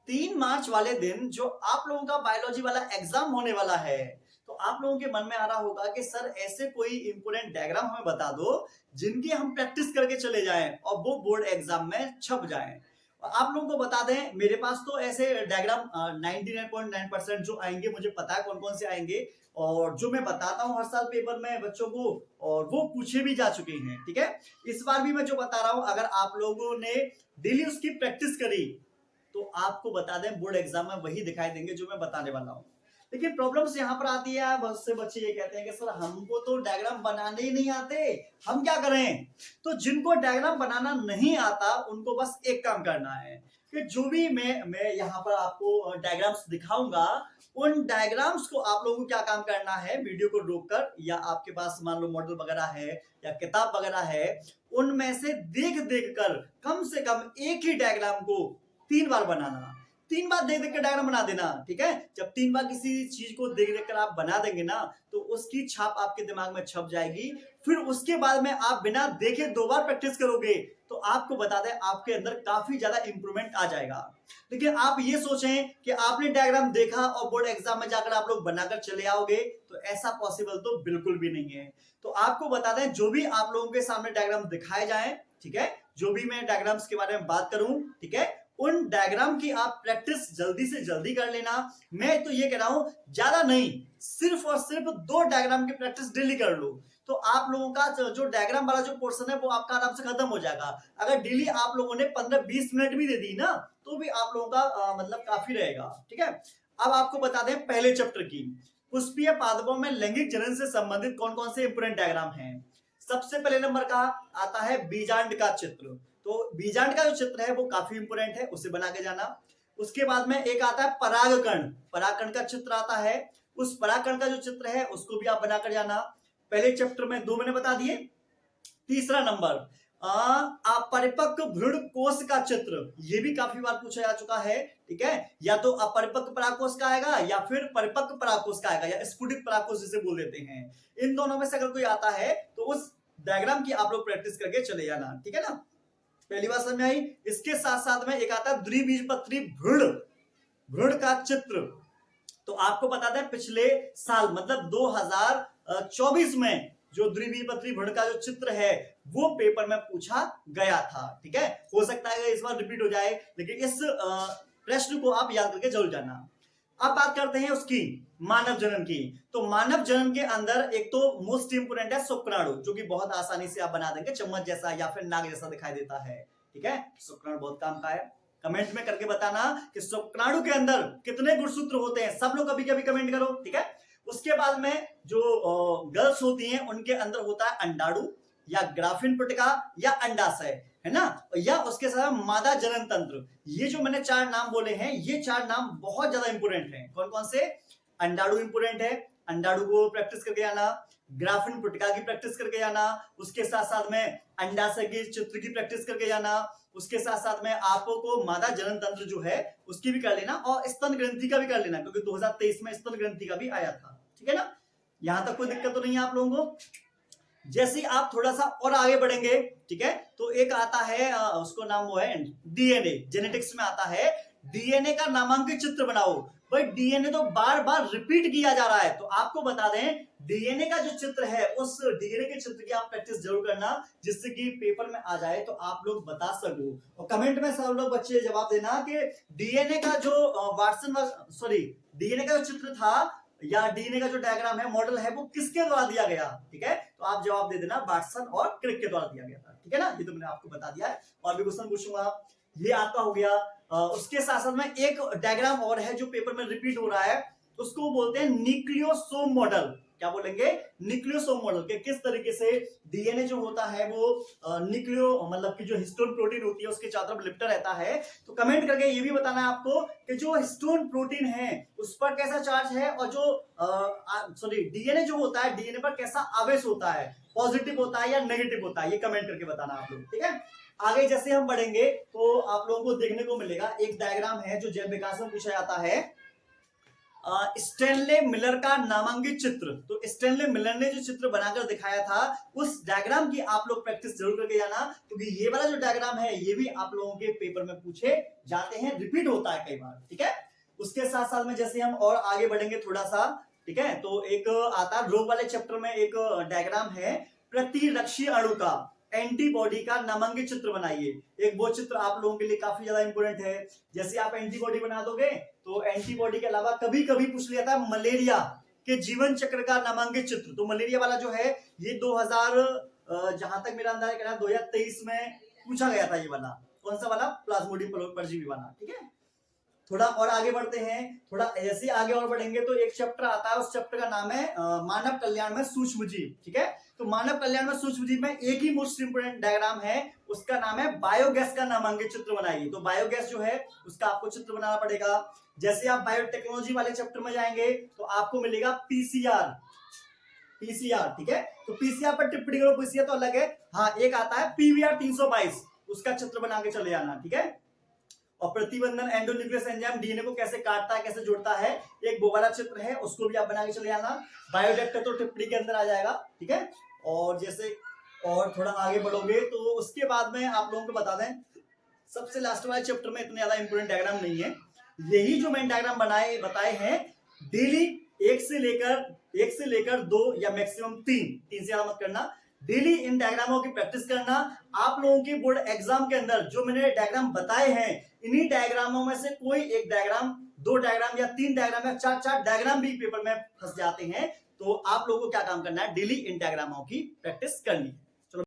3 मार्च वाले दिन जो आप लोगों का बायोलॉजी वाला एग्जाम होने वाला है, तो आप लोगों के मन में आ रहा होगा कि सर ऐसे कोई इंपोर्टेंट डायग्राम हमें बता दो जिनकी हम प्रैक्टिस करके चले जाएं और वो बोर्ड एग्जाम में छप जाएं। और आप लोगों को बता दें, मेरे पास तो ऐसे डायग्राम 99.9% जो आएंगे, मुझे पता है कौन कौन से आएंगे और जो मैं बताता हूँ हर साल पेपर में बच्चों को, और वो पूछे भी जा चुके हैं। ठीक है, इस बार भी मैं जो बता रहा हूँ, अगर आप लोगों ने डेली उसकी प्रैक्टिस करी तो आपको बता दें बोर्ड एग्जाम में वही दिखाई देंगे जो मैं बताने वाला हूँ। लेकिन प्रॉब्लम्स यहाँ पर आती है, बहुत से बच्चे ये कहते हैं कि सर हमको तो डायग्राम बनाने ही नहीं आते, हम क्या करें। तो जिनको डायग्राम बनाना नहीं आता उनको बस एक काम करना है कि जो भी मैं यहाँ पर आपको डायग्राम्स दिखाऊंगा, उन डायग्राम्स को आप लोगों को क्या काम करना है, वीडियो को रोककर या आपके पास मान लो मॉडल वगैरह है या किताब वगैरह है, उनमें से देख देख कर कम से कम एक ही डायग्राम को 3 बार बनाना। 3 बार देख देख कर डायग्राम बना देना। ठीक है, जब 3 बार किसी चीज को देख देख कर आप बना देंगे ना, तो उसकी छाप आपके दिमाग में छप जाएगी। फिर उसके बाद में आप बिना देखे 2 बार प्रैक्टिस करोगे तो आपको बता दें आपके अंदर काफी ज्यादा इंप्रूवमेंट आ जाएगा। लेकिन आप ये सोचें कि आपने डायग्राम देखा और बोर्ड एग्जाम में जाकर आप लोग बनाकर चले आओगे, तो ऐसा पॉसिबल तो बिल्कुल भी नहीं है। तो आपको बता दें, जो भी आप लोगों के सामने डायग्राम दिखाए जाएं, ठीक है, जो भी मैं डायग्राम्स के बारे में बात करूं, ठीक है, उन डायग्राम की आप प्रैक्टिस जल्दी से जल्दी कर लेना। मैं तो ये कह रहा हूं ज्यादा नहीं, सिर्फ और सिर्फ 2 डायग्राम की प्रैक्टिस डेली कर लो, तो आप लोगों का जो डायग्राम वाला जो पोर्शन है वो आपका आराम से खत्म हो जाएगा। अगर डेली आप लोगों ने 15-20 मिनट भी दे दी ना, तो भी आप लोगों का मतलब काफी रहेगा। ठीक है, अब आपको बता दें पहले चैप्टर की पुष्पीय पादपों में लैंगिक जनन से संबंधित कौन कौन से इंपोर्टेंट डायग्राम हैं। सबसे पहले नंबर का आता है बीजांड का चित्र। तो बीजांड का जो चित्र है वो काफी इंपोर्टेंट है, उसे बना के जाना। उसके बाद में एक आता है परागकण, परागकण का चित्र आता है, उस परागकण का जो चित्र है उसको भी आप बनाकर जाना। पहले चैप्टर में 2 मैंने बता दिए। तीसरा नंबर अपरिपक्व भ्रूण कोश का चित्र, ये भी काफी बार पूछा जा चुका है। ठीक है, या तो अपरिपक्व परागकोश का आएगा या फिर परिपक्व परागकोश का आएगा या स्फुटित परागकोश जिसे बोल देते हैं। इन दोनों में से अगर कोई आता है तो उस डायग्राम की आप लोग प्रैक्टिस करके चले जाना। ठीक है ना, पहली बात समझ में आई। इसके साथ साथ में एक आता है द्विबीजपत्री भ्रूण, भ्रूण का चित्र। तो आपको बता दें पिछले साल मतलब 2024 में जो द्विबीजपत्री भ्रूण का जो चित्र है वो पेपर में पूछा गया था। ठीक है, हो सकता है इस बार रिपीट हो जाए, लेकिन इस प्रश्न को आप याद करके जरूर जाना। अब बात करते हैं उसकी मानव जनन की। तो मानव जनन के अंदर एक तो मोस्ट इंपोर्टेंट है शुक्राणु, जो कि बहुत आसानी से आप बना देंगे, चम्मच जैसा या फिर नाग जैसा दिखाई देता है। ठीक है, शुक्राणु बहुत काम का है। कमेंट में करके बताना कि शुक्राणु के अंदर कितने गुणसूत्र होते हैं, सब लोग कभी कभी कमेंट करो। ठीक है, उसके बाद में जो गर्ल्स होती हैं उनके अंदर होता है अंडाणु या ग्राफिन पुटिका या अंडाशय, है ना, या उसके साथ मादा जनन तंत्र। ये जो मैंने 4 नाम बोले हैं, ये 4 नाम बहुत ज्यादा इंपोर्टेंट हैं। कौन कौन से? अंडाणु इंपोर्टेंट है, अंडाणु को प्रैक्टिस करके आना, ग्राफिन पुटिका की प्रैक्टिस करके जाना, उसके साथ साथ में अंडाशय के चित्र की प्रैक्टिस करके जाना, उसके साथ साथ में आपको मादा जनन तंत्र जो है उसकी भी कर लेना और स्तन ग्रंथि का भी कर लेना, क्योंकि 2023 में स्तन ग्रंथि का भी आया था। ठीक है ना, यहां तक कोई दिक्कत तो नहीं है आप लोगों को। जैसे आप थोड़ा सा और आगे बढ़ेंगे, ठीक है, तो एक आता है उसको नाम वो है डीएनए, जेनेटिक्स में आता है डीएनए का नामांकित चित्र बनाओ। भाई डीएनए तो बार बार रिपीट किया जा रहा है, तो आपको बता दें डीएनए का जो चित्र है उस डीएनए के चित्र की आप प्रैक्टिस जरूर करना, जिससे कि पेपर में आ जाए तो आप लोग बता सको। और कमेंट में सब लोग बच्चे जवाब देना कि डीएनए का जो डीएनए का जो चित्र था या डीएनए का जो डायग्राम है, मॉडल है, वो किसके द्वारा दिया गया। ठीक है, तो आप जवाब दे देना वाटसन और क्रिक के द्वारा दिया गया था। ठीक है ना, ये तो मैंने आपको बता दिया है। और भी क्वेश्चन पूछूंगा, ये आपका हो गया। उसके साथ साथ में एक डायग्राम और है जो पेपर में रिपीट हो रहा है, उसको बोलते हैं न्यूक्लियोसोम मॉडल। क्या बोलेंगे? न्यूक्लियोसोम मॉडल के किस तरीके से डीएनए जो होता है वो न्यूक्लियो मतलब कि जो हिस्टोन प्रोटीन होती है उसके चारों तरफ लिपटा रहता है। तो कमेंट करके ये भी बताना है आपको कि जो हिस्टोन प्रोटीन है उस पर कैसा चार्ज है, और जो डीएनए जो होता है डीएनए पर कैसा आवेश होता है, पॉजिटिव होता है या नेगेटिव होता है, ये कमेंट करके बताना आप लोग। ठीक है, आगे जैसे हम बढ़ेंगे तो आप लोगों को देखने को मिलेगा एक डायग्राम है जो जैव विकास में पूछा जाता है। स्टैनले मिलर का नामांकित चित्र। तो स्टैनले मिलर ने जो चित्र बनाकर दिखाया था उस डायग्राम की आप लोग प्रैक्टिस जरूर करके जाना, क्योंकि ये वाला जो डायग्राम है ये भी आप लोगों के पेपर में पूछे जाते हैं, रिपीट होता है कई बार। ठीक है, उसके साथ साथ में जैसे हम और आगे बढ़ेंगे थोड़ा सा, ठीक है, तो एक आता रोग वाले चैप्टर में एक डायग्राम है प्रतिरक्षी अणु का, एंटीबॉडी का नामांकित चित्र बनाइए। एक वो चित्र आप लोगों के लिए काफी ज्यादा इंपॉर्टेंट है। जैसे आप एंटीबॉडी बना दोगे तो एंटीबॉडी के अलावा कभी कभी पूछ लिया था मलेरिया के जीवन चक्र का नामांकित चित्र। तो मलेरिया वाला जो है ये 2000 जहां तक मेरा अंदाजा कह रहा है 2023 में पूछा गया था। ये वाला कौन सा वाला, प्लाज्मोडियम परजीवी वाला। ठीक है, थोड़ा और आगे बढ़ते हैं। थोड़ा ऐसे आगे और बढ़ेंगे तो एक चैप्टर आता है, उस चैप्टर का नाम है मानव कल्याण में सूक्ष्म जीव। ठीक है, तो मानव कल्याण में सूक्ष्म जीव में एक ही मोस्ट इंपोर्टेंट डायग्राम है, उसका नाम है बायोगैस का नामांकित चित्र बनाइए। तो बायोगैस जो है उसका आपको चित्र बनाना पड़ेगा। जैसे आप बायोटेक्नोलॉजी वाले चैप्टर में जाएंगे तो आपको मिलेगा पीसीआर। ठीक है, तो पीसीआर पर टिप्पणी करो, पीसीआर तो अलग है। हाँ, एक आता है पीवीआर 322, उसका चित्र बना के चले जाना। ठीक है, और प्रतिबंधन एंडोन्यूक्लियस एंजाइम डीएनए को कैसे काटता है, कैसे जोड़ता है, एक वो वाला चित्र है, उसको भी आप बना के चले जाना। बायोडेक्टर तो टिप्पणी के अंदर आ जाएगा। ठीक है, और जैसे और थोड़ा आगे बढ़ोगे तो उसके बाद में आप लोगों को बता दें, सबसे लास्ट वाले चैप्टर में इतने ज्यादा इंपोर्टेंट डायग्राम नहीं है। यही जो मैंने डायग्राम बताए हैं डेली एक से लेकर 2 या मैक्सिमम 3 से ज्यादा मत करना। डेली इन डायग्रामों की प्रैक्टिस करना। आप लोगों के बोर्ड एग्जाम के अंदर जो मैंने डायग्राम बताए हैं, इन्हीं डायग्रामों में से कोई एक डायग्राम, 2 डायग्राम या 3 डायग्राम या 4 डायग्राम भी पेपर में फंस जाते हैं। तो आप लोगों को क्या काम करना है, डेली इन डायग्रामों की प्रैक्टिस करनी है।